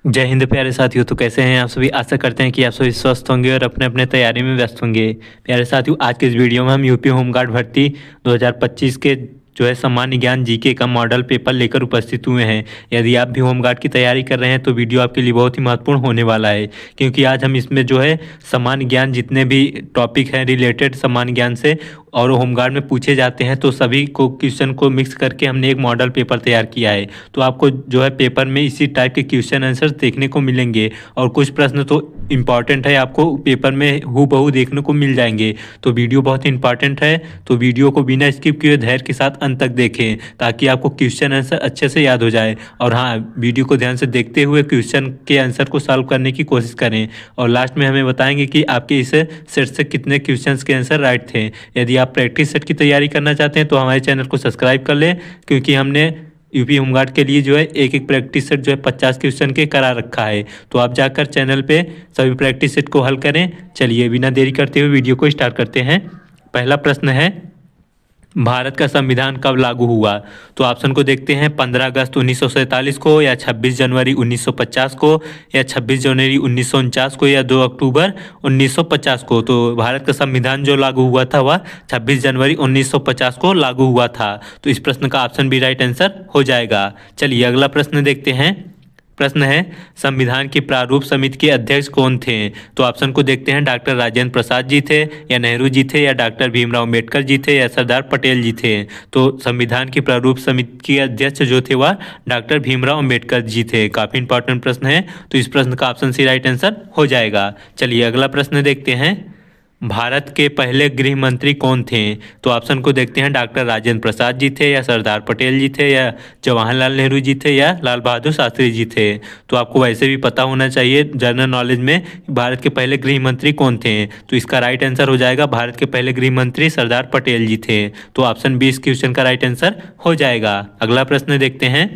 जय हिंद प्यारे साथियों। तो कैसे हैं आप सभी। आशा करते हैं कि आप सभी स्वस्थ होंगे और अपने अपने तैयारी में व्यस्त होंगे। प्यारे साथियों, आज के इस वीडियो में हम यूपी होमगार्ड भर्ती 2025 के सामान्य ज्ञान जीके का मॉडल पेपर लेकर उपस्थित हुए हैं। यदि आप भी होमगार्ड की तैयारी कर रहे हैं तो वीडियो आपके लिए बहुत ही महत्वपूर्ण होने वाला है, क्योंकि आज हम इसमें सामान्य ज्ञान जितने भी टॉपिक हैं रिलेटेड सामान्य ज्ञान से और होमगार्ड में पूछे जाते हैं तो सभी को क्वेश्चन को मिक्स करके हमने एक मॉडल पेपर तैयार किया है। तो आपको पेपर में इसी टाइप के क्वेश्चन आंसर देखने को मिलेंगे और कुछ प्रश्न तो इम्पॉर्टेंट है, आपको पेपर में हूबहू देखने को मिल जाएंगे। तो वीडियो बहुत ही इंपॉर्टेंट है, तो वीडियो को बिना स्किप किए धैर्य के साथ अंत तक देखें ताकि आपको क्वेश्चन आंसर अच्छे से याद हो जाए। और हाँ, वीडियो को ध्यान से देखते हुए क्वेश्चन के आंसर को सॉल्व करने की कोशिश करें और लास्ट में हमें बताएंगे कि आपके इस सेट से कितने क्वेश्चन के आंसर राइट थे। यदि आप प्रैक्टिस सेट की तैयारी करना चाहते हैं तो हमारे चैनल को सब्सक्राइब कर लें, क्योंकि हमने यूपी होमगार्ड के लिए एक एक प्रैक्टिस सेट 50 क्वेश्चन के करा रखा है। तो आप जाकर चैनल पे सभी प्रैक्टिस सेट को हल करें। चलिए बिना देरी करते हुए वीडियो को स्टार्ट करते हैं। पहला प्रश्न है, भारत का संविधान कब लागू हुआ। तो ऑप्शन को देखते हैं, 15 अगस्त 1947 को, या 26 जनवरी 1950 को, या 26 जनवरी 1949 को, या 2 अक्टूबर 1950 को। तो भारत का संविधान जो लागू हुआ था वह 26 जनवरी 1950 को लागू हुआ था। तो इस प्रश्न का ऑप्शन भी राइट आंसर हो जाएगा। चलिए अगला प्रश्न देखते हैं। प्रश्न है, संविधान की प्रारूप समिति के अध्यक्ष कौन थे। तो ऑप्शन को देखते हैं, डॉक्टर राजेंद्र प्रसाद जी थे, या नेहरू जी थे, या डॉक्टर भीमराव अम्बेडकर जी थे, या सरदार पटेल जी थे। तो संविधान की प्रारूप समिति के अध्यक्ष जो थे वह डॉक्टर भीमराव अम्बेडकर जी थे। काफ़ी इंपॉर्टेंट प्रश्न है, तो इस प्रश्न का ऑप्शन सी राइट आंसर हो जाएगा। चलिए अगला प्रश्न देखते हैं, भारत के पहले गृह मंत्री कौन थे। तो ऑप्शन को देखते हैं, डॉक्टर राजेंद्र प्रसाद जी थे, या सरदार पटेल जी थे, या जवाहरलाल नेहरू जी थे, या लाल बहादुर शास्त्री जी थे। तो आपको वैसे भी पता होना चाहिए जनरल नॉलेज में भारत के पहले गृह मंत्री कौन थे। तो इसका राइट आंसर हो जाएगा, भारत के पहले गृह मंत्री सरदार पटेल जी थे। तो ऑप्शन 20 क्वेश्चन का राइट आंसर हो जाएगा। अगला प्रश्न देखते हैं,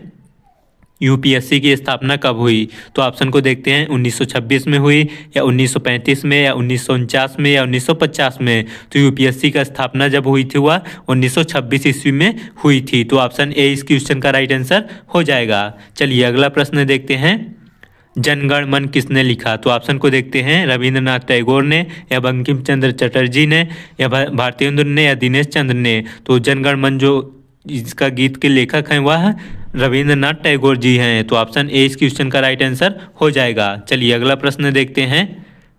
यूपीएससी की स्थापना कब हुई। तो ऑप्शन को देखते हैं, 1926 में हुई, या 1935 में, या 1949 में, या 1950 में। तो यूपीएससी का स्थापना जब हुई थी वह 1926 ईस्वी में हुई थी। तो ऑप्शन ए इस क्वेश्चन का राइट आंसर हो जाएगा। चलिए अगला प्रश्न देखते हैं, जनगण मन किसने लिखा। तो ऑप्शन को देखते हैं, रविंद्रनाथ टैगोर ने, या बंकिम चंद्र चटर्जी ने, या भारतेंदु ने, या दिनेश चंद्र ने। तो जनगण मन जो इसका गीत के लेखक हैं वह रविंद्रनाथ टैगोर जी हैं। तो ऑप्शन ए इस क्वेश्चन का राइट आंसर हो जाएगा। चलिए अगला प्रश्न देखते हैं।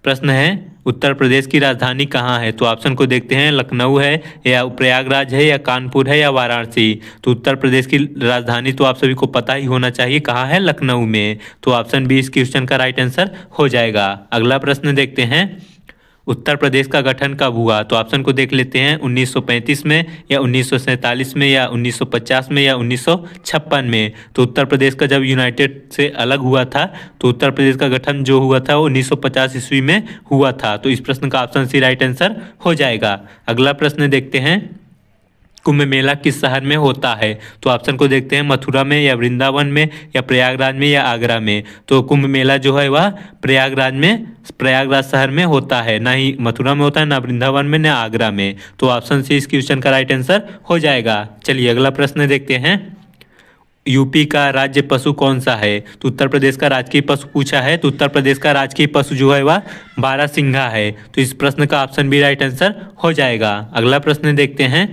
प्रश्न है, उत्तर प्रदेश की राजधानी कहाँ है। तो ऑप्शन को देखते हैं, लखनऊ है, या प्रयागराज है, या कानपुर है, या वाराणसी। तो उत्तर प्रदेश की राजधानी तो आप सभी को पता ही होना चाहिए कहाँ है, लखनऊ में। तो ऑप्शन बी इस क्वेश्चन का राइट आंसर हो जाएगा। अगला प्रश्न देखते हैं, उत्तर प्रदेश का गठन कब हुआ। तो ऑप्शन को देख लेते हैं, 1935 में, या 1947 में, या 1950 में, या 1956 में। तो उत्तर प्रदेश का जब यूनाइटेड से अलग हुआ था तो उत्तर प्रदेश का गठन जो हुआ था वो 1950 ईस्वी में हुआ था। तो इस प्रश्न का ऑप्शन सी राइट आंसर हो जाएगा। अगला प्रश्न देखते हैं, कुंभ मेला किस शहर में होता है। तो ऑप्शन को देखते हैं, मथुरा में, या वृंदावन में, या प्रयागराज में, या आगरा में। तो कुंभ मेला जो है वह प्रयागराज शहर में होता है, ना ही मथुरा में होता है, ना वृंदावन में, ना आगरा में। तो ऑप्शन सी इस क्वेश्चन का राइट आंसर हो जाएगा। चलिए अगला प्रश्न देखते हैं, यूपी का राज्य पशु कौन सा है। तो उत्तर प्रदेश का राजकीय पशु पूछा है, तो उत्तर प्रदेश का राजकीय पशु जो है वह बारहसिंघा है। तो इस प्रश्न का ऑप्शन भी राइट आंसर हो जाएगा। अगला प्रश्न देखते हैं,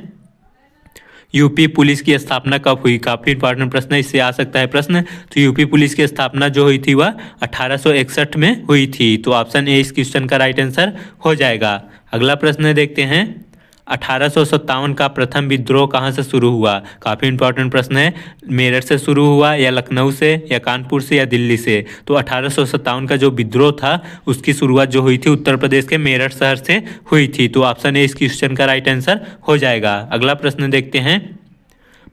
यूपी पुलिस की स्थापना कब हुई। काफ़ी इंपॉर्टेंट प्रश्न है, इससे आ सकता है प्रश्न। तो यूपी पुलिस की स्थापना जो हुई थी वह 1861 में हुई थी। तो ऑप्शन ए इस क्वेश्चन का राइट आंसर हो जाएगा। अगला प्रश्न देखते हैं, 1857 का प्रथम विद्रोह कहाँ से शुरू हुआ। काफ़ी इंपॉर्टेंट प्रश्न है, मेरठ से शुरू हुआ, या लखनऊ से, या कानपुर से, या दिल्ली से। तो 1857 का जो विद्रोह था उसकी शुरुआत जो हुई थी उत्तर प्रदेश के मेरठ शहर से हुई थी। तो ऑप्शन ए इस क्वेश्चन का राइट आंसर हो जाएगा। अगला प्रश्न देखते हैं,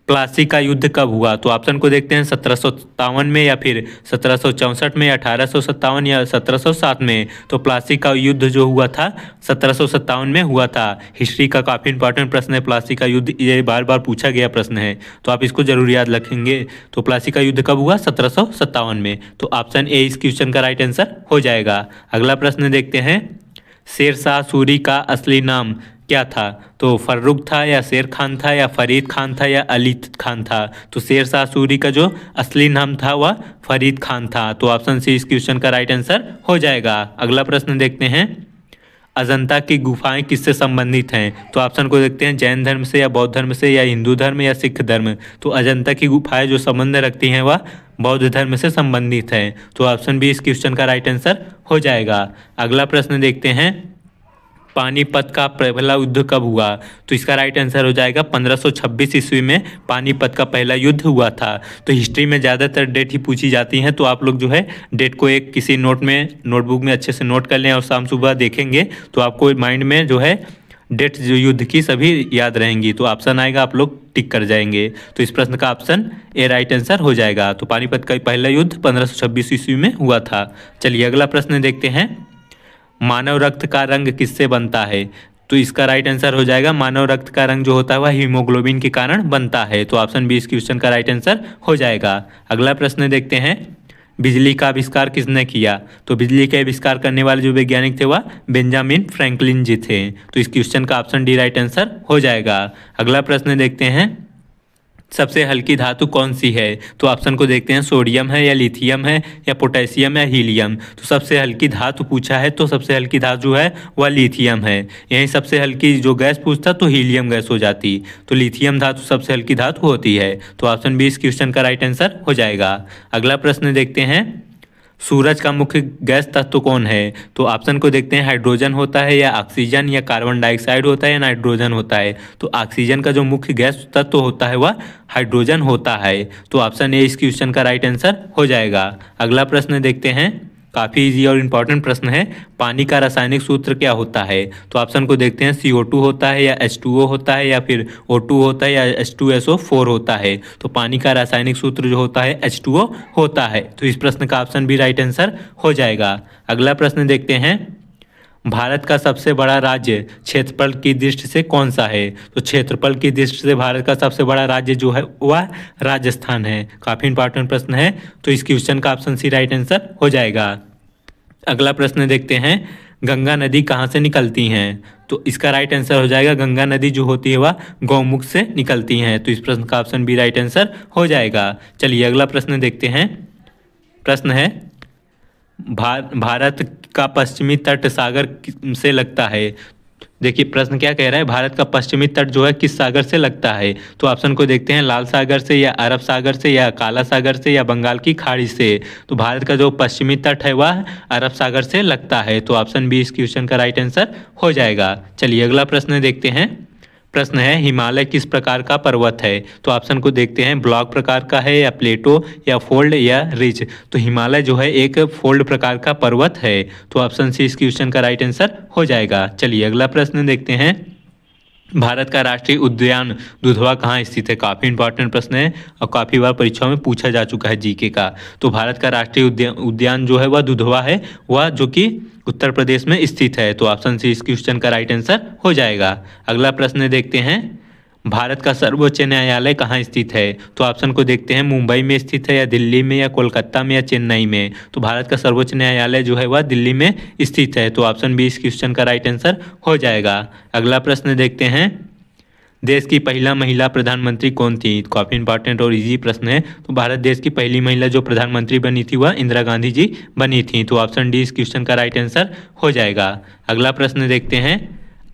प्लासी का युद्ध कब हुआ। तो ऑप्शन को देखते हैं, 1757 में, या फिर 1764 में, 1857, या 1707 में। तो प्लासी का युद्ध जो हुआ था 1757 में हुआ था। हिस्ट्री का काफ़ी इंपॉर्टेंट प्रश्न है प्लासी का युद्ध, ये बार बार पूछा गया प्रश्न है, तो आप इसको जरूर याद रखेंगे। तो प्लासी का युद्ध कब हुआ, 1757 में। तो ऑप्शन ए इस क्वेश्चन का राइट आंसर हो जाएगा। अगला प्रश्न देखते हैं, शेरशाह सूरी का असली नाम क्या था? तो फर्रुख था या शेर खान था या फरीद खान था या अली खान था? तो शेर शाह सूरी का जो असली नाम था वह फरीद खान था। तो ऑप्शन सी इस क्वेश्चन का राइट आंसर हो जाएगा। अगला प्रश्न देखते हैं, अजंता की गुफाएं किससे संबंधित हैं? तो ऑप्शन को देखते हैं, जैन धर्म से या बौद्ध धर्म से या हिंदू धर्म या सिख धर्म। तो अजंता की गुफाएं जो संबंध रखती हैं वह बौद्ध धर्म से संबंधित हैं। तो ऑप्शन बी इस क्वेश्चन का राइट आंसर हो जाएगा। अगला प्रश्न देखते हैं, पानीपत का पहला युद्ध कब हुआ? तो इसका राइट आंसर हो जाएगा 1526 ईस्वी में पानीपत का पहला युद्ध हुआ था। तो हिस्ट्री में ज़्यादातर डेट ही पूछी जाती हैं, तो आप लोग जो है डेट को एक किसी नोटबुक में अच्छे से नोट कर लें और शाम सुबह देखेंगे तो आपको माइंड में जो है डेट जो युद्ध की सभी याद रहेंगी। तो ऑप्शन आएगा, आप लोग टिक कर जाएंगे। तो इस प्रश्न का ऑप्शन ए राइट आंसर हो जाएगा। तो पानीपत का पहला युद्ध 1526 ईस्वी में हुआ था। चलिए अगला प्रश्न देखते हैं, मानव रक्त का रंग किससे बनता है? तो इसका राइट आंसर हो जाएगा, मानव रक्त का रंग जो होता है वह हीमोग्लोबिन के कारण बनता है। तो ऑप्शन बी इस क्वेश्चन का राइट आंसर हो जाएगा। अगला प्रश्न देखते हैं, बिजली का आविष्कार किसने किया? तो बिजली का आविष्कार करने वाले जो वैज्ञानिक थे वह बेंजामिन फ्रैंकलिन जी थे। तो इस क्वेश्चन का ऑप्शन डी राइट आंसर हो जाएगा। अगला प्रश्न देखते हैं, सबसे हल्की धातु कौन सी है? तो ऑप्शन को देखते हैं, सोडियम है या लिथियम है या पोटेशियम या हीलियम। तो सबसे हल्की धातु पूछा है तो सबसे हल्की धातु जो है वह लिथियम है। यहीं सबसे हल्की जो गैस पूछता तो हीलियम गैस हो जाती। तो लिथियम धातु सबसे हल्की धातु होती है। तो ऑप्शन बी इस क्वेश्चन का राइट आंसर हो जाएगा। अगला प्रश्न देखते हैं, सूरज का मुख्य गैस तत्व कौन है? तो ऑप्शन को देखते हैं, हाइड्रोजन होता है या ऑक्सीजन या कार्बन डाइऑक्साइड होता है या नाइट्रोजन होता है। तो ऑक्सीजन का जो मुख्य गैस तत्व होता है वह हाइड्रोजन होता है। तो ऑप्शन ए इस क्वेश्चन का राइट आंसर हो जाएगा। अगला प्रश्न देखते हैं, काफ़ी इजी और इम्पॉर्टेंट प्रश्न है, पानी का रासायनिक सूत्र क्या होता है? तो ऑप्शन को देखते हैं, CO2 होता है या H2O होता है या फिर O2 होता है या H2SO4 होता है। तो पानी का रासायनिक सूत्र जो होता है H2O होता है। तो इस प्रश्न का ऑप्शन भी राइट आंसर हो जाएगा। अगला प्रश्न देखते हैं, भारत का सबसे बड़ा राज्य क्षेत्रफल की दृष्टि से कौन सा है? तो क्षेत्रफल की दृष्टि से भारत का सबसे बड़ा राज्य जो है वह राजस्थान है। काफ़ी इंपॉर्टेंट प्रश्न है। तो इस क्वेश्चन का ऑप्शन सी राइट आंसर हो जाएगा। अगला प्रश्न देखते हैं, गंगा नदी कहाँ से निकलती हैं? तो इसका राइट आंसर हो जाएगा, गंगा नदी जो होती है वह गौमुख से निकलती हैं। तो इस प्रश्न का ऑप्शन बी राइट आंसर हो जाएगा। चलिए अगला प्रश्न देखते हैं। प्रश्न है, भारत का पश्चिमी तट सागर से लगता है। देखिए प्रश्न क्या कह रहा है, भारत का पश्चिमी तट जो है किस सागर से लगता है? तो ऑप्शन को देखते हैं, लाल सागर से या अरब सागर से या काला सागर से या बंगाल की खाड़ी से। तो भारत का जो पश्चिमी तट है वह अरब सागर से लगता है। तो ऑप्शन बी इस क्वेश्चन का राइट आंसर हो जाएगा। चलिए अगला प्रश्न देखते हैं। प्रश्न है, हिमालय किस प्रकार का पर्वत है? तो ऑप्शन को देखते हैं, ब्लॉक प्रकार का है या प्लेटो या फोल्ड या रिज। तो हिमालय जो है एक फोल्ड प्रकार का पर्वत है। तो ऑप्शन सी इस क्वेश्चन का राइट आंसर हो जाएगा। चलिए अगला प्रश्न देखते हैं, भारत का राष्ट्रीय उद्यान दुधवा कहाँ स्थित है? काफ़ी इंपॉर्टेंट प्रश्न है और काफ़ी बार परीक्षाओं में पूछा जा चुका है जीके का। तो भारत का राष्ट्रीय उद्यान जो है वह दुधवा है, वह जो कि उत्तर प्रदेश में स्थित है। तो ऑप्शन सी इस क्वेश्चन का राइट आंसर हो जाएगा। अगला प्रश्न देखते हैं, भारत का सर्वोच्च न्यायालय कहाँ स्थित है? तो ऑप्शन को देखते हैं, मुंबई में स्थित है या दिल्ली में या कोलकाता में या चेन्नई में। तो भारत का सर्वोच्च न्यायालय जो है वह दिल्ली में स्थित है। तो ऑप्शन बी इस क्वेश्चन का राइट आंसर हो जाएगा। अगला प्रश्न देखते हैं, देश की पहला महिला प्रधानमंत्री कौन थी? काफ़ी इंपॉर्टेंट और इजी प्रश्न है। तो भारत देश की पहली महिला जो प्रधानमंत्री बनी थी वह इंदिरा गांधी जी बनी थी। तो ऑप्शन डी इस क्वेश्चन का राइट आंसर हो जाएगा। अगला प्रश्न देखते हैं,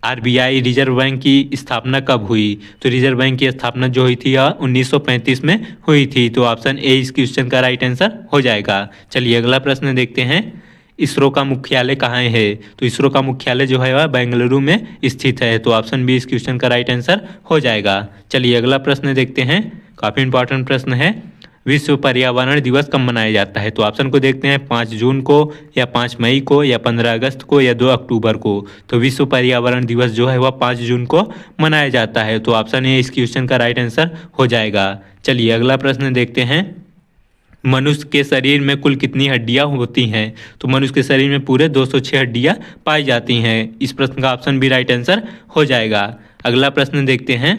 RBI रिजर्व बैंक की स्थापना कब हुई? तो रिजर्व बैंक की स्थापना जो हुई थी 1935 में हुई थी। तो ऑप्शन ए इस क्वेश्चन का राइट आंसर हो जाएगा। चलिए अगला प्रश्न देखते हैं, इसरो का मुख्यालय कहाँ है? तो इसरो का मुख्यालय जो है वह बेंगलुरु में स्थित है। तो ऑप्शन बी इस क्वेश्चन का राइट आंसर हो जाएगा। चलिए अगला प्रश्न देखते हैं, काफ़ी इंपॉर्टेंट प्रश्न है, विश्व पर्यावरण दिवस कब मनाया जाता है? तो ऑप्शन को देखते हैं, 5 जून को या 5 मई को या 15 अगस्त को या 2 अक्टूबर को। तो विश्व पर्यावरण दिवस जो है वह 5 जून को मनाया जाता है। तो ऑप्शन ए इस क्वेश्चन का राइट आंसर हो जाएगा। चलिए अगला प्रश्न देखते हैं, मनुष्य के शरीर में कुल कितनी हड्डियां होती हैं? तो मनुष्य के शरीर में पूरे 206 हड्डियां पाई जाती हैं। इस प्रश्न का ऑप्शन भी राइट आंसर हो जाएगा। अगला प्रश्न देखते हैं,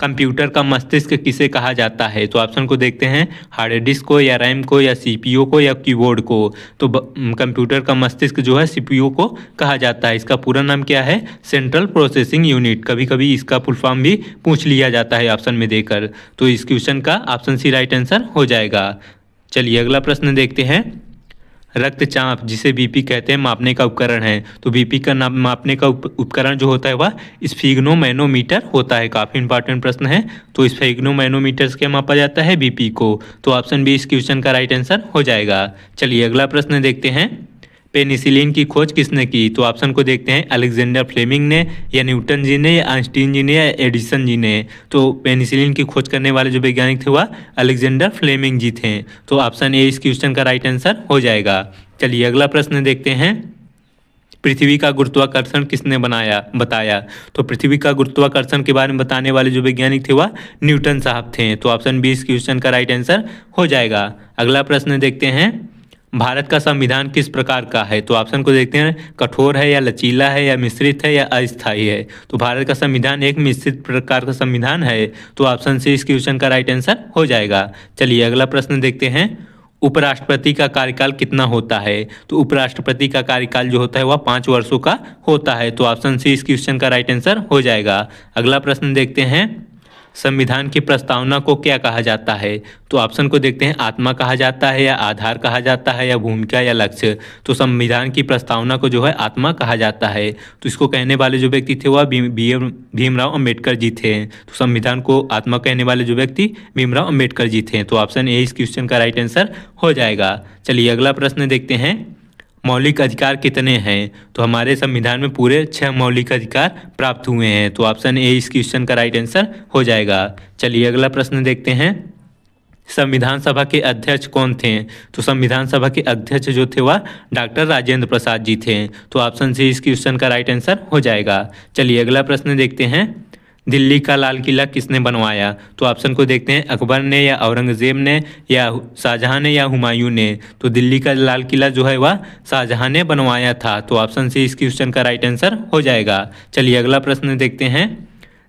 कंप्यूटर का मस्तिष्क किसे कहा जाता है? तो ऑप्शन को देखते हैं, हार्ड डिस्क को या रैम को या सीपीयू को या कीबोर्ड को। तो कंप्यूटर का मस्तिष्क जो है सीपीयू को कहा जाता है। इसका पूरा नाम क्या है? Central processing unit. कभी कभी इसका फुल फॉर्म भी पूछ लिया जाता है ऑप्शन में देकर। तो इस क्वेश्चन का ऑप्शन सी राइट आंसर हो जाएगा। चलिए अगला प्रश्न देखते हैं। रक्तचाप जिसे बीपी कहते हैं मापने का उपकरण है। तो बीपी का मापने का उपकरण जो होता है वह स्फिग्नोमैनोमीटर होता है। काफ़ी इंपॉर्टेंट प्रश्न है। तो स्फिग्नोमैनोमीटर से क्या मापा जाता है? बीपी को। तो ऑप्शन बी इस क्वेश्चन का राइट आंसर हो जाएगा। चलिए अगला प्रश्न देखते हैं। पेनिसिलिन की खोज किसने की? तो ऑप्शन को देखते हैं, अलेक्जेंडर फ्लेमिंग ने या न्यूटन जी ने या आइंस्टीन जी ने या एडिसन जी ने। तो पेनिसिलिन की खोज करने वाले जो वैज्ञानिक थे वह अलेक्जेंडर फ्लेमिंग जी थे। तो ऑप्शन ए इस क्वेश्चन का राइट आंसर हो जाएगा। चलिए अगला प्रश्न देखते हैं। पृथ्वी का गुरुत्वाकर्षण किसने बताया? तो पृथ्वी का गुरुत्वाकर्षण के बारे में बताने वाले जो वैज्ञानिक थे वह न्यूटन साहब थे। तो ऑप्शन बी इस क्वेश्चन का राइट आंसर हो जाएगा। अगला प्रश्न देखते हैं। भारत का संविधान किस प्रकार का है? तो ऑप्शन को देखते हैं, कठोर है या लचीला है या मिश्रित है या अस्थायी है। तो भारत का संविधान एक मिश्रित प्रकार का संविधान है। तो ऑप्शन सी इस क्वेश्चन का राइट आंसर हो जाएगा। चलिए अगला प्रश्न देखते हैं। उपराष्ट्रपति का कार्यकाल कितना होता है? तो उपराष्ट्रपति का कार्यकाल जो होता है वह 5 वर्षों का होता है। तो ऑप्शन सी इस क्वेश्चन का राइट आंसर हो जाएगा। अगला प्रश्न देखते हैं। संविधान की प्रस्तावना को क्या कहा जाता है? तो ऑप्शन को देखते हैं, आत्मा कहा जाता है या आधार कहा जाता है या भूमिका या लक्ष्य। तो संविधान की प्रस्तावना को जो है आत्मा कहा जाता है। तो इसको कहने वाले जो व्यक्ति थे वह भीमराव अंबेडकर जी थे। तो संविधान को आत्मा कहने वाले जो व्यक्ति भीमराव अंबेडकर जी थे। तो ऑप्शन ए इस क्वेश्चन का राइट आंसर हो जाएगा। चलिए अगला प्रश्न देखते हैं। मौलिक अधिकार कितने हैं? तो हमारे संविधान में पूरे 6 मौलिक अधिकार प्राप्त हुए हैं। तो ऑप्शन ए इस क्वेश्चन का राइट आंसर हो जाएगा। चलिए अगला प्रश्न देखते हैं। संविधान सभा के अध्यक्ष कौन थे? तो संविधान सभा के अध्यक्ष जो थे वह डॉक्टर राजेंद्र प्रसाद जी थे। तो ऑप्शन सी इस क्वेश्चन का राइट आंसर हो जाएगा। चलिए अगला प्रश्न देखते हैं। दिल्ली का लाल किला किसने बनवाया? तो ऑप्शन को देखते हैं, अकबर ने या औरंगजेब ने या शाहजहां ने या हुमायूं ने। तो दिल्ली का लाल किला जो है वह शाहजहां ने बनवाया था। तो ऑप्शन सी इस क्वेश्चन का राइट आंसर हो जाएगा। चलिए अगला प्रश्न देखते हैं।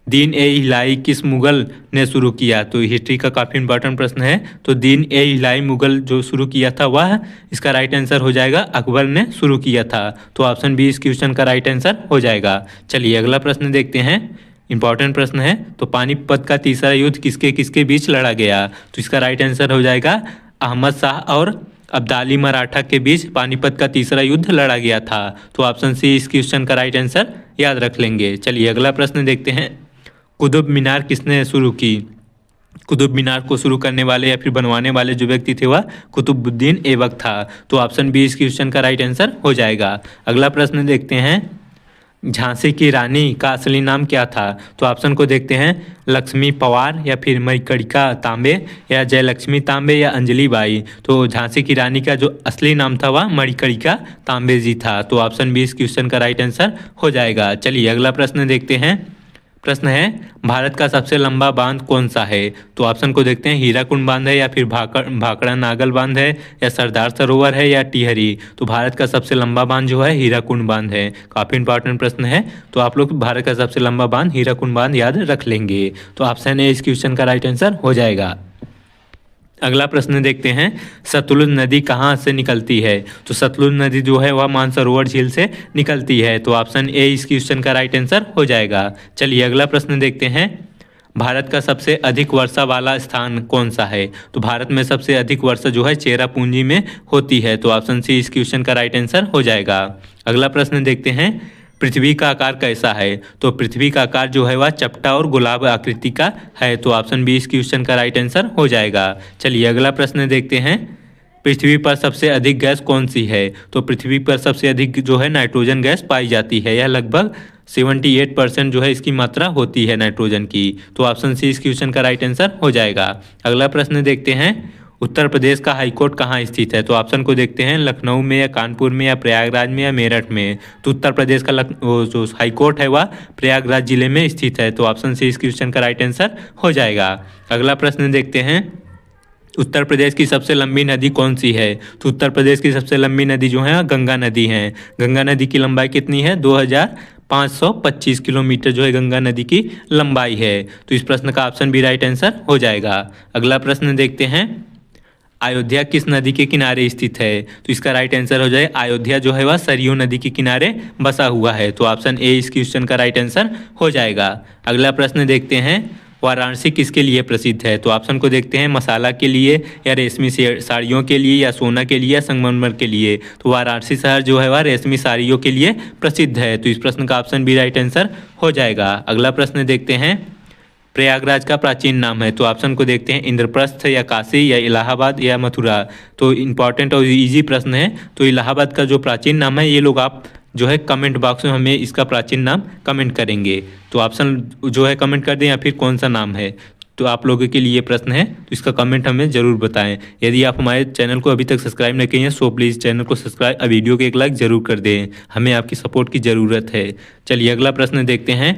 दीन ए इलाही किस मुगल ने शुरू किया? तो हिस्ट्री का काफ़ी इंपॉर्टेंट प्रश्न है। तो दीन ए इलाही मुगल जो शुरू किया था वह इसका राइट आंसर हो जाएगा, अकबर ने शुरू किया था। तो ऑप्शन बी इस क्वेश्चन का राइट आंसर हो जाएगा। चलिए अगला प्रश्न देखते हैं। इंपॉर्टेंट प्रश्न है। तो पानीपत का तीसरा युद्ध किसके किसके बीच लड़ा गया? तो इसका राइट आंसर हो जाएगा, अहमद शाह और अब्दाली मराठा के बीच पानीपत का तीसरा युद्ध लड़ा गया था। तो ऑप्शन सी इस क्वेश्चन का राइट आंसर याद रख लेंगे। चलिए अगला प्रश्न देखते हैं। कुतुब मीनार किसने शुरू की? कुतुब मीनार को शुरू करने वाले या फिर बनवाने वाले जो व्यक्ति थे वह कुतुबुद्दीन ऐबक था। तो ऑप्शन बी इस क्वेश्चन का राइट आंसर हो जाएगा। अगला प्रश्न देखते हैं। झांसी की रानी का असली नाम क्या था? तो ऑप्शन को देखते हैं, लक्ष्मी पवार या फिर मणिकर्णिका तांबे या जयलक्ष्मी तांबे या अंजलि बाई। तो झांसी की रानी का जो असली नाम था वह मणिकर्णिका तांबे जी था। तो ऑप्शन बी इस क्वेश्चन का राइट आंसर हो जाएगा। चलिए अगला प्रश्न देखते हैं। प्रश्न है, भारत का सबसे लंबा बांध कौन सा है? तो ऑप्शन को देखते हैं, हीराकुंड बांध है या फिर भाखड़ा नागल बांध है या सरदार सरोवर है या टिहरी। तो भारत का सबसे लंबा बांध जो है हीराकुंड बांध है। काफ़ी इंपॉर्टेंट प्रश्न है। तो आप लोग भारत का सबसे लंबा बांध हीराकुंड बांध याद रख लेंगे। तो ऑप्शन ए इस क्वेश्चन का राइट आंसर हो जाएगा। अगला प्रश्न देखते हैं। सतलुज नदी कहाँ से निकलती है? तो सतलुज नदी जो है वह मानसरोवर झील से निकलती है। तो ऑप्शन ए इस क्वेश्चन का राइट आंसर हो जाएगा। चलिए अगला प्रश्न देखते हैं। भारत का सबसे अधिक वर्षा वाला स्थान कौन सा है? तो भारत में सबसे अधिक वर्षा जो है चेरापूंजी में होती है। तो ऑप्शन सी इस क्वेश्चन का राइट आंसर हो जाएगा। अगला प्रश्न देखते हैं। पृथ्वी का आकार कैसा है? तो पृथ्वी का आकार जो है वह चपटा और गुलाब आकृति का है। तो ऑप्शन बी इस क्वेश्चन का राइट आंसर हो जाएगा। चलिए अगला प्रश्न देखते हैं। पृथ्वी पर सबसे अधिक गैस कौन सी है? तो पृथ्वी पर सबसे अधिक जो है नाइट्रोजन गैस पाई जाती है। यह लगभग 78% जो है इसकी मात्रा होती है नाइट्रोजन की। तो ऑप्शन सी इस क्वेश्चन का राइट आंसर हो जाएगा। अगला प्रश्न देखते हैं। उत्तर प्रदेश का हाईकोर्ट कहाँ स्थित है? तो ऑप्शन को देखते हैं, लखनऊ में या कानपुर में या प्रयागराज में या मेरठ में। तो उत्तर प्रदेश का जो हाईकोर्ट है वह प्रयागराज जिले में स्थित है। तो ऑप्शन सी इस क्वेश्चन का राइट आंसर हो जाएगा। अगला प्रश्न देखते हैं। उत्तर प्रदेश की सबसे लंबी नदी कौन सी है? तो उत्तर प्रदेश की सबसे लंबी नदी जो है गंगा नदी है। गंगा नदी की लंबाई कितनी है? 2525 किलोमीटर जो है गंगा नदी की लंबाई है। तो इस प्रश्न का ऑप्शन बी राइट आंसर हो जाएगा। अगला प्रश्न देखते हैं, अयोध्या किस नदी के किनारे स्थित है? तो इसका राइट आंसर हो जाए अयोध्या जो है वह सरयू नदी के किनारे बसा हुआ है। तो ऑप्शन ए इस क्वेश्चन का राइट आंसर हो जाएगा। अगला प्रश्न देखते हैं, वाराणसी किसके लिए प्रसिद्ध है? तो ऑप्शन को देखते हैं, मसाला के लिए या रेशमी साड़ियों के लिए या सोना के लिए या संगमरमर के लिए। तो वाराणसी शहर जो है वह रेशमी साड़ियों के लिए प्रसिद्ध है। तो इस प्रश्न का ऑप्शन बी राइट आंसर हो जाएगा। अगला प्रश्न देखते हैं, प्रयागराज का प्राचीन नाम है? तो ऑप्शन को देखते हैं, इंद्रप्रस्थ या काशी या इलाहाबाद या मथुरा। तो इंपॉर्टेंट और इजी प्रश्न है। तो इलाहाबाद का जो प्राचीन नाम है, ये लोग आप जो है कमेंट बॉक्स में हमें इसका प्राचीन नाम कमेंट करेंगे। तो ऑप्शन जो है कमेंट कर दें या फिर कौन सा नाम है। तो आप लोगों के लिए प्रश्न है, तो इसका कमेंट हमें ज़रूर बताएं। यदि आप हमारे चैनल को अभी तक सब्सक्राइब नहीं किए हैं सो प्लीज़ चैनल को सब्सक्राइब, वीडियो को एक लाइक ज़रूर कर दें, हमें आपकी सपोर्ट की ज़रूरत है। चलिए अगला प्रश्न देखते हैं।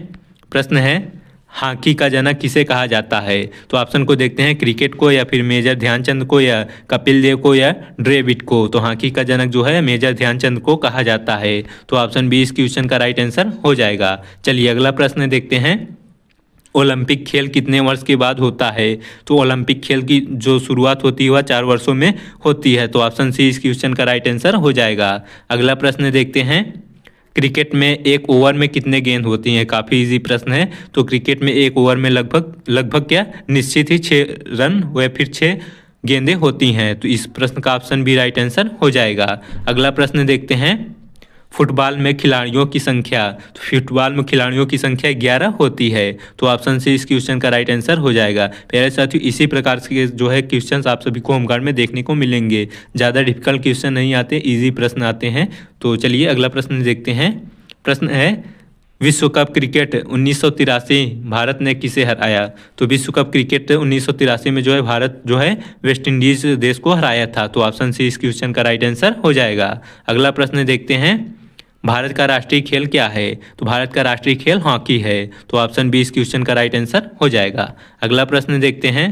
प्रश्न है, हॉकी का जनक किसे कहा जाता है? तो ऑप्शन को देखते हैं, क्रिकेट को या फिर मेजर ध्यानचंद को या कपिल देव को या ड्रेविड को। तो हॉकी का जनक जो है मेजर ध्यानचंद को कहा जाता है। तो ऑप्शन बी इस क्वेश्चन का राइट आंसर हो जाएगा। चलिए अगला प्रश्न देखते हैं, ओलंपिक खेल कितने वर्ष के बाद होता है? तो ओलंपिक खेल की जो शुरुआत होती है वह 4 वर्षों में होती है। तो ऑप्शन सी इस क्वेश्चन का राइट आंसर हो जाएगा। अगला प्रश्न देखते हैं, क्रिकेट में एक ओवर में कितने गेंद होती हैं? काफ़ी इजी प्रश्न है। तो क्रिकेट में एक ओवर में लगभग क्या निश्चित ही 6 रन या फिर 6 गेंदें होती हैं। तो इस प्रश्न का ऑप्शन भी राइट आंसर हो जाएगा। अगला प्रश्न देखते हैं, फुटबॉल में खिलाड़ियों की संख्या? तो फुटबॉल में खिलाड़ियों की संख्या 11 होती है। तो ऑप्शन से इस क्वेश्चन का राइट आंसर हो जाएगा। प्यारे साथियों, इसी प्रकार के जो है क्वेश्चंस आप सभी को होमगार्ड में देखने को मिलेंगे। ज़्यादा डिफिकल्ट क्वेश्चन नहीं आते, इजी प्रश्न आते हैं। तो चलिए अगला प्रश्न देखते हैं। प्रश्न है, विश्व कप क्रिकेट 1983 भारत ने किसे हराया? तो विश्व कप क्रिकेट 1983 में जो है भारत जो है वेस्ट इंडीज देश को हराया था। तो ऑप्शन सी इस क्वेश्चन का राइट आंसर हो जाएगा। अगला प्रश्न देखते हैं, भारत का राष्ट्रीय खेल क्या है? तो भारत का राष्ट्रीय खेल हॉकी है। तो ऑप्शन बी इस क्वेश्चन का राइट आंसर हो जाएगा। अगला प्रश्न देखते हैं,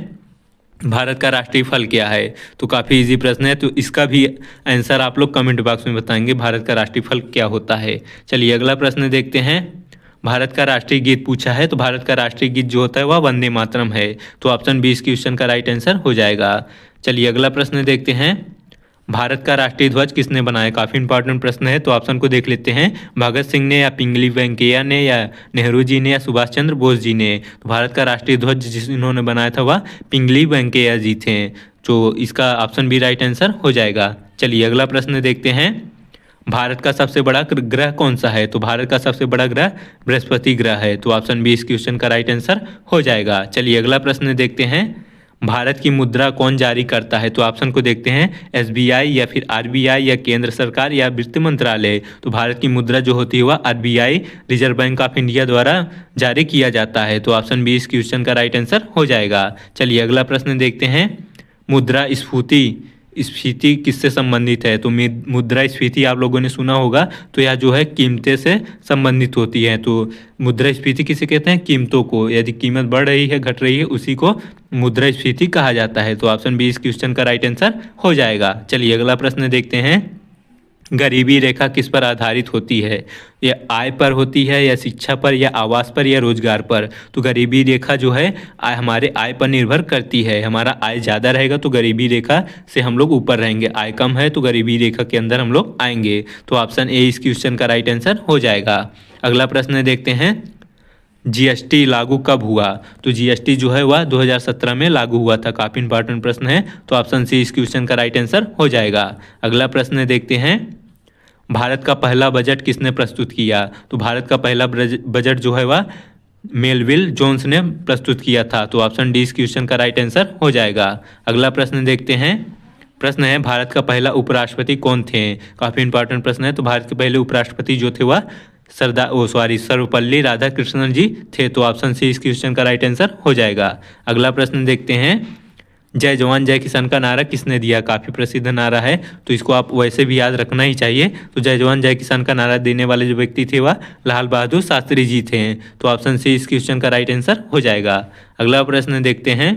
भारत का राष्ट्रीय फल क्या है? तो काफ़ी इजी प्रश्न है। तो इसका भी आंसर आप लोग कमेंट बॉक्स में बताएंगे, भारत का राष्ट्रीय फल क्या होता है। चलिए अगला प्रश्न देखते हैं, भारत का राष्ट्रीय गीत पूछा है। तो भारत का राष्ट्रीय गीत जो होता है वह वंदे मातरम है। तो ऑप्शन बी इस क्वेश्चन का राइट आंसर हो जाएगा। चलिए अगला प्रश्न देखते हैं, भारत का राष्ट्रीय ध्वज किसने बनाया? काफ़ी इंपॉर्टेंट प्रश्न है। तो ऑप्शन को देख लेते हैं, भगत सिंह ने या पिंगली वेंकैया ने या नेहरू जी ने या सुभाष चंद्र बोस जी ने। तो भारत का राष्ट्रीय ध्वज जिन्होंने बनाया था वह पिंगली वेंकैया जी थे। तो इसका ऑप्शन भी राइट आंसर हो जाएगा। चलिए अगला प्रश्न देखते हैं, भारत का सबसे बड़ा ग्रह कौन सा है? तो भारत का सबसे बड़ा ग्रह बृहस्पति ग्रह है। तो ऑप्शन बी इस क्वेश्चन का राइट आंसर हो जाएगा। चलिए अगला प्रश्न देखते हैं, भारत की मुद्रा कौन जारी करता है? तो ऑप्शन को देखते हैं, एसबीआई या फिर आरबीआई या केंद्र सरकार या वित्त मंत्रालय। तो भारत की मुद्रा जो होती है वह RBI reserve bank of India द्वारा जारी किया जाता है। तो ऑप्शन बी इस क्वेश्चन का राइट आंसर हो जाएगा। चलिए अगला प्रश्न देखते हैं, मुद्रा स्फीति किससे संबंधित है? तो मुद्रा स्फीति आप लोगों ने सुना होगा। तो यह जो है कीमतें से संबंधित होती है। तो मुद्रा स्फीति किसे कहते हैं? कीमतों को। यदि कीमत बढ़ रही है घट रही है उसी को मुद्रा स्फीति कहा जाता है। तो ऑप्शन बी इस क्वेश्चन का राइट आंसर हो जाएगा। चलिए अगला प्रश्न देखते हैं, गरीबी रेखा किस पर आधारित होती है? या आय पर होती है या शिक्षा पर या आवास पर या रोजगार पर? तो गरीबी रेखा जो है हमारे आय पर निर्भर करती है। हमारा आय ज़्यादा रहेगा तो गरीबी रेखा से हम लोग ऊपर रहेंगे, आय कम है तो गरीबी रेखा के अंदर हम लोग आएंगे। तो ऑप्शन ए इस क्वेश्चन का राइट आंसर हो जाएगा। अगला प्रश्न देखते हैं, जीएसटी लागू कब हुआ? तो जीएसटी जो है वह 2017 में लागू हुआ था। काफ़ी इंपॉर्टेंट प्रश्न है। तो ऑप्शन सी इस क्वेश्चन का राइट आंसर हो जाएगा। अगला प्रश्न देखते हैं, भारत का पहला बजट किसने प्रस्तुत किया? तो भारत का पहला बजट जो है वह मेलविल जोन्स ने प्रस्तुत किया था। तो ऑप्शन डी इस क्वेश्चन का राइट आंसर हो जाएगा। अगला प्रश्न देखते हैं, प्रश्न है, भारत का पहला उपराष्ट्रपति कौन थे? काफ़ी इंपॉर्टेंट प्रश्न है। तो भारत के पहले उपराष्ट्रपति जो थे वह सर्वपल्ली राधाकृष्णन जी थे। तो ऑप्शन सी इस क्वेश्चन का राइट आंसर हो जाएगा। अगला प्रश्न देखते हैं, जय जवान जय किसान का नारा किसने दिया? काफ़ी प्रसिद्ध नारा है। तो इसको आप वैसे भी याद रखना ही चाहिए। तो जय जवान जय किसान का नारा देने वाले जो व्यक्ति थे वह लाल बहादुर शास्त्री जी थे। तो ऑप्शन सी इस क्वेश्चन का राइट आंसर हो जाएगा। अगला प्रश्न देखते हैं,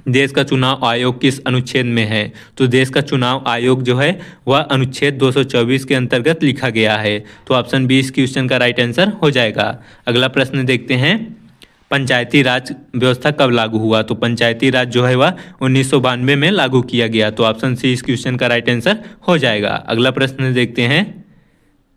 देश का चुनाव आयोग किस अनुच्छेद में है? तो देश का चुनाव आयोग जो है वह अनुच्छेद 224 के अंतर्गत लिखा गया है। तो ऑप्शन बी इस क्वेश्चन का राइट आंसर हो जाएगा। अगला प्रश्न देखते हैं, पंचायती राज व्यवस्था कब लागू हुआ? तो पंचायती राज जो है वह 1992 में लागू किया गया। तो ऑप्शन सी इस क्वेश्चन का राइट आंसर हो जाएगा। अगला प्रश्न देखते हैं,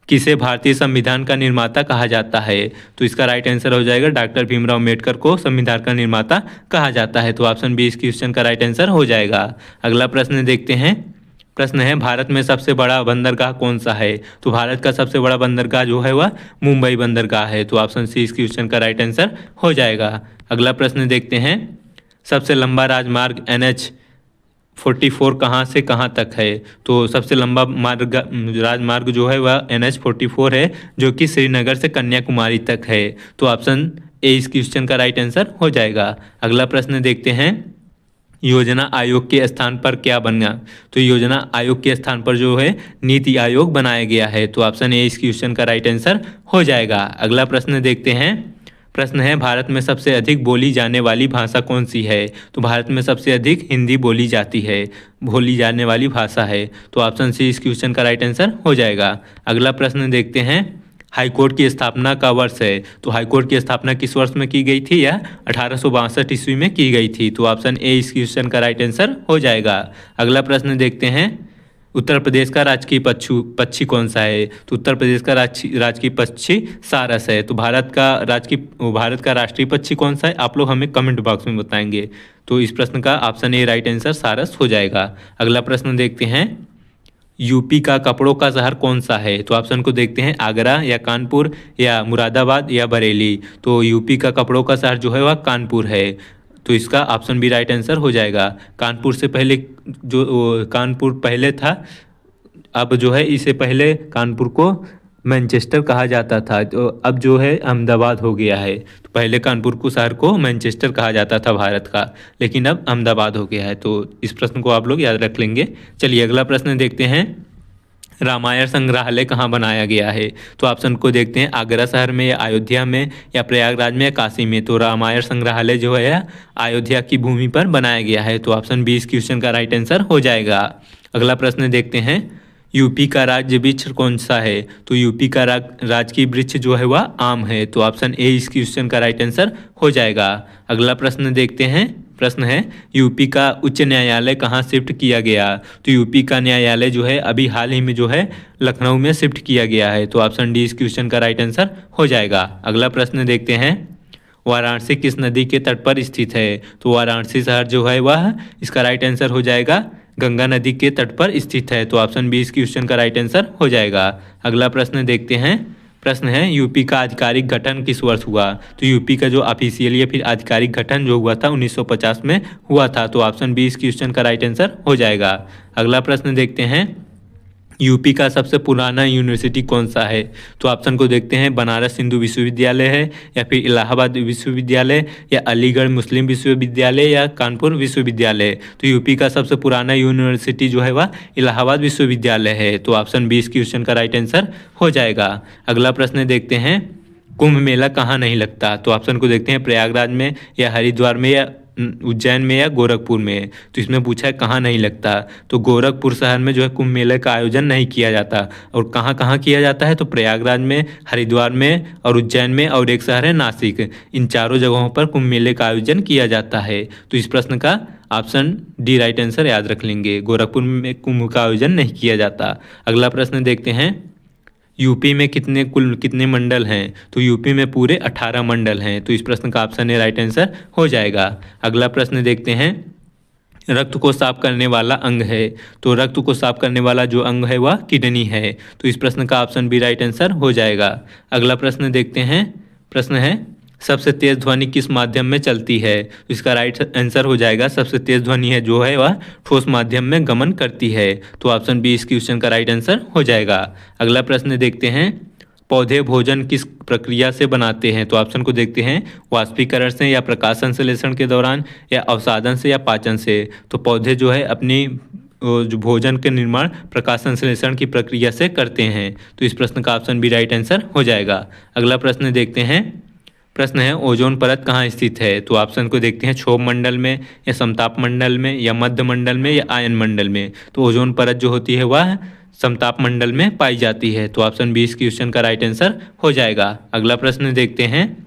किसे भारतीय संविधान का निर्माता कहा जाता है? तो इसका राइट आंसर हो जाएगा डॉक्टर भीमराव अम्बेडकर को संविधान का निर्माता कहा जाता है। तो ऑप्शन बी इस क्वेश्चन का राइट आंसर हो जाएगा। अगला प्रश्न देखते हैं, प्रश्न है, भारत में सबसे बड़ा बंदरगाह कौन सा है? तो भारत का सबसे बड़ा बंदरगाह जो है वह मुंबई बंदरगाह है। तो ऑप्शन सी इस क्वेश्चन का राइट आंसर हो जाएगा। अगला प्रश्न देखते हैं, सबसे लंबा राजमार्ग NH44 कहाँ से कहाँ तक है? तो सबसे लंबा राजमार्ग जो है वह NH44 है, जो कि श्रीनगर से कन्याकुमारी तक है। तो ऑप्शन ए इस क्वेश्चन का राइट आंसर हो जाएगा। अगला प्रश्न देखते हैं, योजना आयोग के स्थान पर क्या बना? तो योजना आयोग के स्थान पर जो है नीति आयोग बनाया गया है। तो ऑप्शन ए इस क्वेश्चन का राइट आंसर हो जाएगा। अगला प्रश्न देखते हैं, प्रश्न है, भारत में सबसे अधिक बोली जाने वाली भाषा कौन सी है? तो भारत में सबसे अधिक हिंदी बोली जाने वाली भाषा है। तो ऑप्शन सी इस क्वेश्चन का राइट आंसर हो जाएगा। अगला प्रश्न देखते हैं, हाईकोर्ट की स्थापना का वर्ष है? तो हाईकोर्ट की स्थापना किस वर्ष में की गई थी? यह 1862 ईस्वी में की गई थी। तो ऑप्शन ए इस क्वेश्चन का राइट आंसर हो जाएगा। अगला प्रश्न देखते हैं, उत्तर प्रदेश का राजकीय पक्षी कौन सा है? तो उत्तर प्रदेश का राजकीय पक्षी सारस है। तो भारत का राष्ट्रीय पक्षी कौन सा है? आप लोग हमें कमेंट बॉक्स में बताएंगे। तो इस प्रश्न का ऑप्शन ए राइट आंसर सारस हो जाएगा। अगला प्रश्न देखते हैं, यूपी का कपड़ों का शहर कौन सा है? तो ऑप्शन को देखते हैं, आगरा या कानपुर या मुरादाबाद या बरेली। तो यूपी का कपड़ों का शहर जो है वह कानपुर है। तो इसका ऑप्शन बी राइट आंसर हो जाएगा। कानपुर पहले था, अब जो है इसे पहले कानपुर को मैनचेस्टर कहा जाता था, तो अब जो है अहमदाबाद हो गया है। तो पहले कानपुर को शहर को मैनचेस्टर कहा जाता था भारत का, लेकिन अब अहमदाबाद हो गया है। तो इस प्रश्न को आप लोग याद रख लेंगे। चलिए अगला प्रश्न देखते हैं, रामायण संग्रहालय कहाँ बनाया गया है? तो ऑप्शन को देखते हैं, आगरा शहर में या अयोध्या में या प्रयागराज में या काशी में। तो रामायण संग्रहालय जो है अयोध्या की भूमि पर बनाया गया है। तो ऑप्शन बी इस क्वेश्चन का राइट आंसर हो जाएगा। अगला प्रश्न देखते हैं, यूपी का राज्य वृक्ष कौन सा है? तो यूपी का राजकीय वृक्ष जो है वह आम है। तो ऑप्शन ए इस क्वेश्चन का राइट आंसर हो जाएगा। अगला प्रश्न देखते हैं, प्रश्न है, यूपी का उच्च न्यायालय कहाँ शिफ्ट किया गया? तो यूपी का न्यायालय जो है अभी हाल ही में जो है लखनऊ में शिफ्ट किया गया है। तो ऑप्शन डी इस क्वेश्चन का राइट आंसर हो जाएगा। अगला प्रश्न देखते हैं, वाराणसी किस नदी के तट पर स्थित है? तो वाराणसी शहर जो है वह इसका राइट आंसर हो जाएगा गंगा नदी के तट पर स्थित है। तो ऑप्शन बी इस क्वेश्चन का राइट आंसर हो जाएगा। अगला प्रश्न देखते हैं, प्रश्न है, यूपी का आधिकारिक गठन किस वर्ष हुआ? तो यूपी का जो ऑफिशियल या फिर आधिकारिक गठन जो हुआ था 1950 में हुआ था। तो ऑप्शन बी इस क्वेश्चन का राइट आंसर हो जाएगा। अगला प्रश्न देखते हैं, यूपी का सबसे पुराना यूनिवर्सिटी कौन सा है? तो ऑप्शन को देखते हैं, बनारस हिंदू विश्वविद्यालय है या फिर इलाहाबाद विश्वविद्यालय या अलीगढ़ मुस्लिम विश्वविद्यालय या कानपुर विश्वविद्यालय। तो यूपी का सबसे पुराना यूनिवर्सिटी जो है वह इलाहाबाद विश्वविद्यालय है। तो ऑप्शन बी इस क्वेश्चन का राइट आंसर हो जाएगा। अगला प्रश्न देखते हैं, कुंभ मेला कहाँ नहीं लगता? तो ऑप्शन को देखते हैं, प्रयागराज में या हरिद्वार में या उज्जैन में या गोरखपुर में। तो इसमें पूछा है कहाँ नहीं लगता। तो गोरखपुर शहर में जो है कुंभ मेले का आयोजन नहीं किया जाता। और कहाँ कहाँ किया जाता है? तो प्रयागराज में, हरिद्वार में और उज्जैन में, और एक शहर है नासिक। इन चारों जगहों पर कुंभ मेले का आयोजन किया जाता है। तो इस प्रश्न का ऑप्शन डी राइट आंसर याद रख लेंगे, गोरखपुर में कुंभ का आयोजन नहीं किया जाता। अगला प्रश्न देखते हैं, यूपी में कुल कितने मंडल हैं? तो यूपी में पूरे 18 मंडल हैं। तो इस प्रश्न का ऑप्शन ए राइट आंसर हो जाएगा। अगला प्रश्न देखते हैं, रक्त को साफ करने वाला अंग है? तो रक्त को साफ करने वाला जो अंग है वह किडनी है। तो इस प्रश्न का ऑप्शन बी राइट आंसर हो जाएगा। अगला प्रश्न देखते हैं, प्रश्न है, सबसे तेज ध्वनि किस माध्यम में चलती है? तो इसका राइट आंसर हो जाएगा, सबसे तेज ध्वनि है जो है वह ठोस माध्यम में गमन करती है। तो ऑप्शन बी इस क्वेश्चन का राइट आंसर हो जाएगा। अगला प्रश्न देखते हैं, पौधे भोजन किस प्रक्रिया से बनाते हैं? तो ऑप्शन को देखते हैं, वाष्पीकरण से या प्रकाश संश्लेषण के दौरान या अवसादन से या पाचन से। तो पौधे जो है अपनी जो भोजन के निर्माण प्रकाश संश्लेषण की प्रक्रिया से करते हैं। तो इस प्रश्न का ऑप्शन बी राइट आंसर हो जाएगा। अगला प्रश्न देखते हैं, प्रश्न है ओजोन परत कहाँ स्थित है। तो ऑप्शन को देखते हैं, क्षोभ मंडल में या समताप मंडल में या मध्य मंडल में या आयन मंडल में। तो ओजोन परत जो होती है वह समताप मंडल में पाई जाती है। तो ऑप्शन बी इस क्वेश्चन का राइट आंसर हो जाएगा। अगला प्रश्न देखते हैं।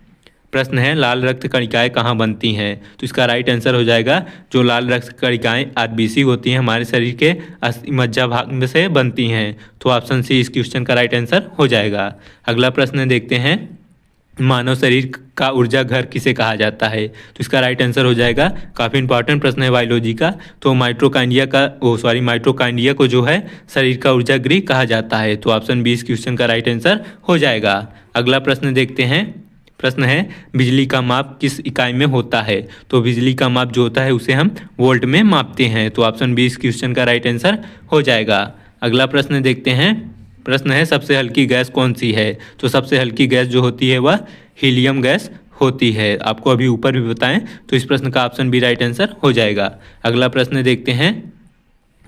प्रश्न है लाल रक्त कणिकाएं कहाँ बनती हैं। तो इसका राइट आंसर हो जाएगा जो लाल रक्त कणिकाएं आरबीसी होती हैं हमारे शरीर के अस्थि मज्जा भाग में से बनती हैं। तो ऑप्शन सी इस क्वेश्चन का राइट आंसर हो जाएगा। अगला प्रश्न देखते हैं, मानव शरीर का ऊर्जा घर किसे कहा जाता है। तो इसका राइट आंसर हो जाएगा, काफ़ी इंपॉर्टेंट प्रश्न है बायोलॉजी का। तो माइटोकॉन्ड्रिया को जो है शरीर का ऊर्जा गृह कहा जाता है। तो ऑप्शन बी इस क्वेश्चन का राइट आंसर हो जाएगा। अगला प्रश्न देखते हैं। प्रश्न है बिजली का माप किस इकाई में होता है। तो बिजली का माप जो होता है उसे हम वोल्ट में मापते हैं। तो ऑप्शन बी इस क्वेश्चन का राइट आंसर हो जाएगा। अगला प्रश्न देखते हैं। प्रश्न है सबसे हल्की गैस कौन सी है। तो सबसे हल्की गैस जो होती है वह हीलियम गैस होती है। आपको अभी ऊपर भी बताएं तो इस प्रश्न का ऑप्शन बी राइट आंसर हो जाएगा। अगला प्रश्न देखते हैं।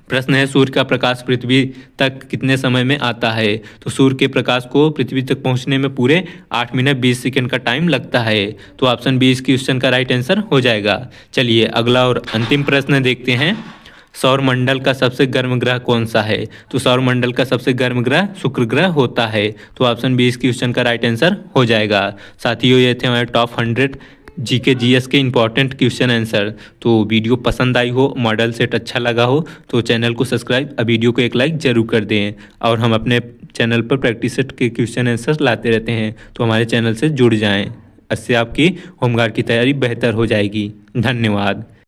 प्रश्न है सूर्य का प्रकाश पृथ्वी तक कितने समय में आता है। तो सूर्य के प्रकाश को पृथ्वी तक पहुंचने में पूरे 8 मिनट 20 सेकंड का टाइम लगता है। तो ऑप्शन बी इस क्वेश्चन का राइट आंसर हो जाएगा। चलिए अगला और अंतिम प्रश्न देखते हैं। सौर मंडल का सबसे गर्म ग्रह कौन सा है। तो सौर मंडल का सबसे गर्म ग्रह शुक्र ग्रह होता है। तो ऑप्शन बी इस क्वेश्चन का राइट आंसर हो जाएगा। साथियों ये थे हमारे टॉप 100 जीके जीएस के इंपॉर्टेंट क्वेश्चन आंसर। तो वीडियो पसंद आई हो, मॉडल सेट अच्छा लगा हो तो चैनल को सब्सक्राइब, वीडियो को एक लाइक जरूर कर दें। और हम अपने चैनल पर प्रैक्टिस सेट के क्वेश्चन आंसर लाते रहते हैं, तो हमारे चैनल से जुड़ जाएं। इससे आपकी होमगार्ड की तैयारी बेहतर हो जाएगी। धन्यवाद।